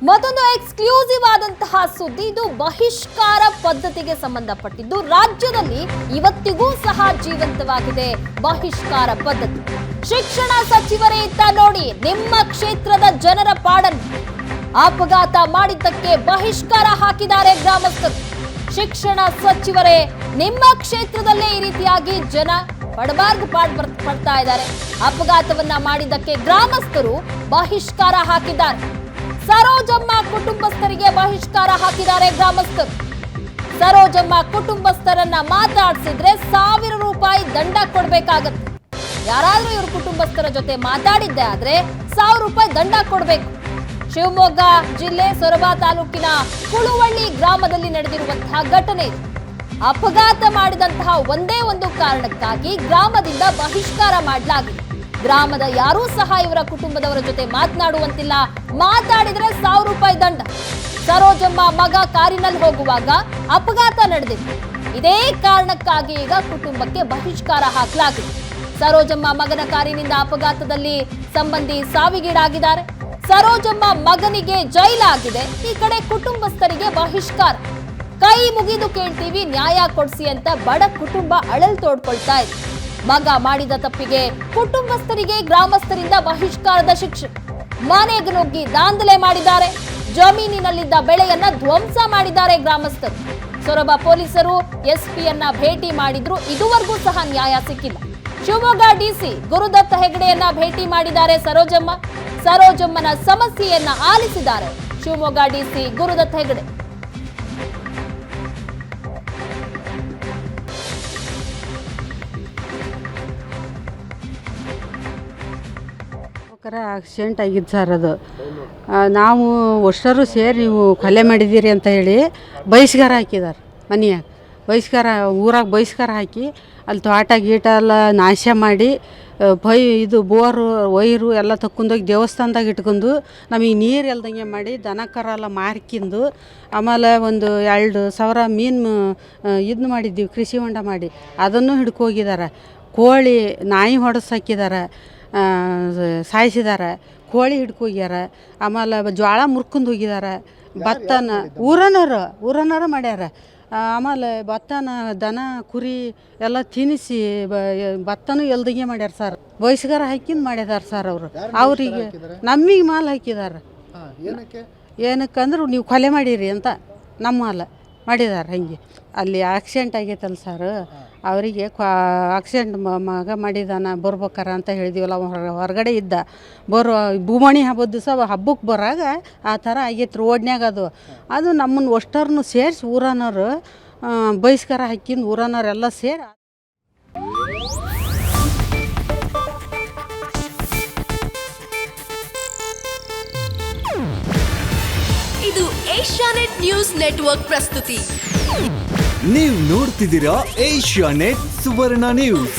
ಮತ್ತೊಂದು ಎಕ್ಸ್ಕ್ಲೂಸಿವ್ ಆದಂತಹ ಸುದ್ದಿ. ಇದು ಬಹಿಷ್ಕಾರ ಪದ್ಧತಿಗೆ ಸಂಬಂಧಪಟ್ಟಿದ್ದು ರಾಜ್ಯದಲ್ಲಿ ಇವತ್ತಿಗೂ ಸಹ ಜೀವಂತವಾಗಿದೆ ಬಹಿಷ್ಕಾರ ಪದ್ಧತಿ. ಶಿಕ್ಷಣ ಸಚಿವರೇ ಇತ್ತ ನೋಡಿ ನಿಮ್ಮ ಕ್ಷೇತ್ರದ ಜನರ ಪಾಡನ್ನು. ಅಪಘಾತ ಮಾಡಿದ್ದಕ್ಕೆ ಬಹಿಷ್ಕಾರ ಹಾಕಿದ್ದಾರೆ ಗ್ರಾಮಸ್ಥರು. ಶಿಕ್ಷಣ ಸಚಿವರೇ ನಿಮ್ಮ ಕ್ಷೇತ್ರದಲ್ಲೇ ಈ ರೀತಿಯಾಗಿ ಜನ ಪಡ್ತಾ ಇದ್ದಾರೆ. ಅಪಘಾತವನ್ನ ಮಾಡಿದ್ದಕ್ಕೆ ಗ್ರಾಮಸ್ಥರು ಬಹಿಷ್ಕಾರ ಹಾಕಿದ್ದಾರೆ. ಸರೋಜಮ್ಮ ಕುಟುಂಬಸ್ಥರಿಗೆ ಬಹಿಷ್ಕಾರ ಹಾಕಿದ್ದಾರೆ ಗ್ರಾಮಸ್ಥರು. ಸರೋಜಮ್ಮ ಕುಟುಂಬಸ್ಥರನ್ನ ಮಾತಾಡಿಸಿದ್ರೆ 1000 ರೂಪಾಯಿ ದಂಡ ಕೊಡ್ಬೇಕಾಗತ್ತೆ. ಯಾರಾದ್ರೂ ಇವ್ರ ಕುಟುಂಬಸ್ಥರ ಜೊತೆ ಮಾತಾಡಿದ್ದೆ ಆದ್ರೆ 1000 ರೂಪಾಯಿ ದಂಡ ಕೊಡ್ಬೇಕು. ಶಿವಮೊಗ್ಗ ಜಿಲ್ಲೆ ಸೊರಬ ತಾಲೂಕಿನ ಕುಳುವಳ್ಳಿ ಗ್ರಾಮದಲ್ಲಿ ನಡೆದಿರುವಂತಹ ಘಟನೆ ಇದು. ಅಪಘಾತ ಮಾಡಿದಂತಹ ಒಂದೇ ಒಂದು ಕಾರಣಕ್ಕಾಗಿ ಗ್ರಾಮದಿಂದ ಬಹಿಷ್ಕಾರ ಮಾಡಲಾಗಿದೆ. ಗ್ರಾಮದ ಯಾರೂ ಸಹ ಇವರ ಕುಟುಂಬದವರ ಜೊತೆ ಮಾತನಾಡುವಂತಿಲ್ಲ. ಮಾತಾಡಿದ್ರೆ 1000 ರೂಪಾಯಿ ದಂಡ. ಸರೋಜಮ್ಮ ಮಗ ಕಾರಿನಲ್ಲಿ ಹೋಗುವಾಗ ಅಪಘಾತ ನಡೆದಿತ್ತು. ಇದೇ ಕಾರಣಕ್ಕಾಗಿ ಈಗ ಕುಟುಂಬಕ್ಕೆ ಬಹಿಷ್ಕಾರ ಹಾಕಲಾಗಿದೆ. ಸರೋಜಮ್ಮ ಮಗನ ಕಾರಿನಿಂದ ಅಪಘಾತದಲ್ಲಿ ಸಂಬಂಧಿ ಸಾವಿಗೀಡಾಗಿದ್ದಾರೆ. ಸರೋಜಮ್ಮ ಮಗನಿಗೆ ಜೈಲಾಗಿದೆ. ಈ ಕಡೆ ಕುಟುಂಬಸ್ಥರಿಗೆ ಬಹಿಷ್ಕಾರ. ಕೈ ಮುಗಿದು ಕೇಳ್ತೀವಿ, ನ್ಯಾಯ ಕೊಡಿಸಿ ಅಂತ ಬಡ ಕುಟುಂಬ ಅಳಲ್ ತೋಡ್ಕೊಳ್ತಾ ಇದೆ. ಮಗ ಮಾಡಿದ ತಪ್ಪಿಗೆ ಕುಟುಂಬಸ್ಥರಿಗೆ ಗ್ರಾಮಸ್ಥರಿಂದ ಬಹಿಷ್ಕಾರದ ಶಿಕ್ಷೆ. ಮನೆಗೆ ನುಗ್ಗಿ ದಾಂಧಲೆ ಮಾಡಿದ್ದಾರೆ. ಜಮೀನಿನಲ್ಲಿದ್ದ ಬೆಳೆಯನ್ನ ಧ್ವಂಸ ಮಾಡಿದ್ದಾರೆ ಗ್ರಾಮಸ್ಥರು. ಸೊರಬ ಪೊಲೀಸರು ಎಸ್ಪಿಯನ್ನ ಭೇಟಿ ಮಾಡಿದ್ರು. ಇದುವರೆಗೂ ಸಹ ನ್ಯಾಯ ಸಿಕ್ಕಿಲ್ಲ. ಶಿವಮೊಗ್ಗ ಡಿಸಿ ಗುರುದತ್ತ ಹೆಗಡೆಯನ್ನ ಭೇಟಿ ಮಾಡಿದ್ದಾರೆ ಸರೋಜಮ್ಮನ ಸಮಸ್ಯೆಯನ್ನ ಆಲಿಸಿದ್ದಾರೆ ಶಿವಮೊಗ್ಗ ಡಿಸಿ ಗುರುದತ್ತ ಹೆಗಡೆ. ಆಕ್ಸಿಡೆಂಟ್ ಆಗಿದ್ದು ಸರ್. ಅದು ನಾವು ಅಷ್ಟರು ಸೇರಿ ನೀವು ಕೊಲೆ ಮಾಡಿದ್ದೀರಿ ಅಂತ ಹೇಳಿ ಬಹಿಷ್ಕಾರ ಹಾಕಿದ್ದಾರೆ. ಮನೆಯಾಗ ಬಹಿಷ್ಕಾರ, ಊರಾಗ ಬಹಿಷ್ಕಾರ ಹಾಕಿ ಅಲ್ಲಿ ತೋಟ ಗೀಟ ಎಲ್ಲ ನಾಶ ಮಾಡಿ ಇದು ಬೋರು ವೈರು ಎಲ್ಲ ತಕ್ಕೊಂಡೋಗಿ ದೇವಸ್ಥಾನದಾಗ ಇಟ್ಕೊಂಡು ನಮಗೆ ನೀರು ಎಲ್ದಂಗೆ ಮಾಡಿ ದನ ಕರ ಎಲ್ಲ ಮಾರ್ಕಿಂದು ಆಮೇಲೆ ಒಂದು 2,000 ಮೀನು ಇದನ್ನ ಮಾಡಿದ್ದೀವಿ, ಕೃಷಿ ಹೊಂಡ ಮಾಡಿ ಅದನ್ನು ಹಿಡ್ಕೋಗಿದ್ದಾರೆ. ಕೋಳಿ ನಾಯಿ ಹೊಡೆಸಾಕಿದ್ದಾರೆ, ಸಾಯಿಸಿದ್ದಾರೆ. ಕೋಳಿ ಹಿಡ್ಕೋಗ್ಯಾರ. ಆಮೇಲೆ ಜೋಳ ಮುರ್ಕೊಂಡು ಹೋಗಿದ್ದಾರೆ. ಭತ್ತನ ಊರನರು ಮಾಡ್ಯಾರ. ಆಮೇಲೆ ಭತ್ತನ ದನ ಕುರಿ ಎಲ್ಲ ತಿನ್ನಿಸಿ ಭತ್ತನೂ ಎಲ್ದಂಗೆ ಮಾಡ್ಯಾರ ಸರ್. ಬಹಿಷ್ಕಾರ ಹಾಕಿಂದು ಮಾಡಿದಾರೆ ಸರ್ ಅವರು. ಅವರಿಗೆ ನಮಗೆ ಮಾಲ್ ಹಾಕಿದ್ದಾರೆ. ಏನಕ್ಕಂದ್ರೆ ನೀವು ಕೊಲೆ ಮಾಡಿರಿ ಅಂತ ನಮ್ಮ ಮಾಲ್ ಮಾಡಿದ್ದಾರೆ. ಹಂಗೆ ಅಲ್ಲಿ ಆಕ್ಸಿಡೆಂಟ್ ಆಗೈತಲ್ಲ ಸರ್, ಅವರಿಗೆ ಆಕ್ಸಿಡೆಂಟ್ ಮಗ ಮಾಡಿದಾನ ಬರ್ಬೇಕಾರ ಅಂತ ಹೇಳಿದೀವಲ್ಲ. ಹೊರಗಡೆ ಇದ್ದ ಭೂಮಣಿ ಹಬ್ಬದ ದಿವಸ ಹಬ್ಬಕ್ಕೆ ಬರಾಗ ಆ ಥರ ಆಗೈತೆ ರೋಡ್ನ್ಯಾಗ. ಅದು ನಮ್ಮನ್ನು ಅಷ್ಟರನ್ನು ಸೇರಿಸಿ ಊರನವರು ಬಹಿಷ್ಕಾರ ಹಾಕಿಂದು ಊರನವರೆಲ್ಲ ಸೇರಿ. ಇದು ಏಷ್ಯಾನೆಟ್ ನ್ಯೂಸ್ ನೆಟ್ವರ್ಕ್ ಪ್ರಸ್ತುತಿ. ನೀವು ನೋಡ್ತಿದ್ದೀರಾ ಏಷ್ಯಾನೆಟ್ ಸುವರ್ಣ ನ್ಯೂಸ್.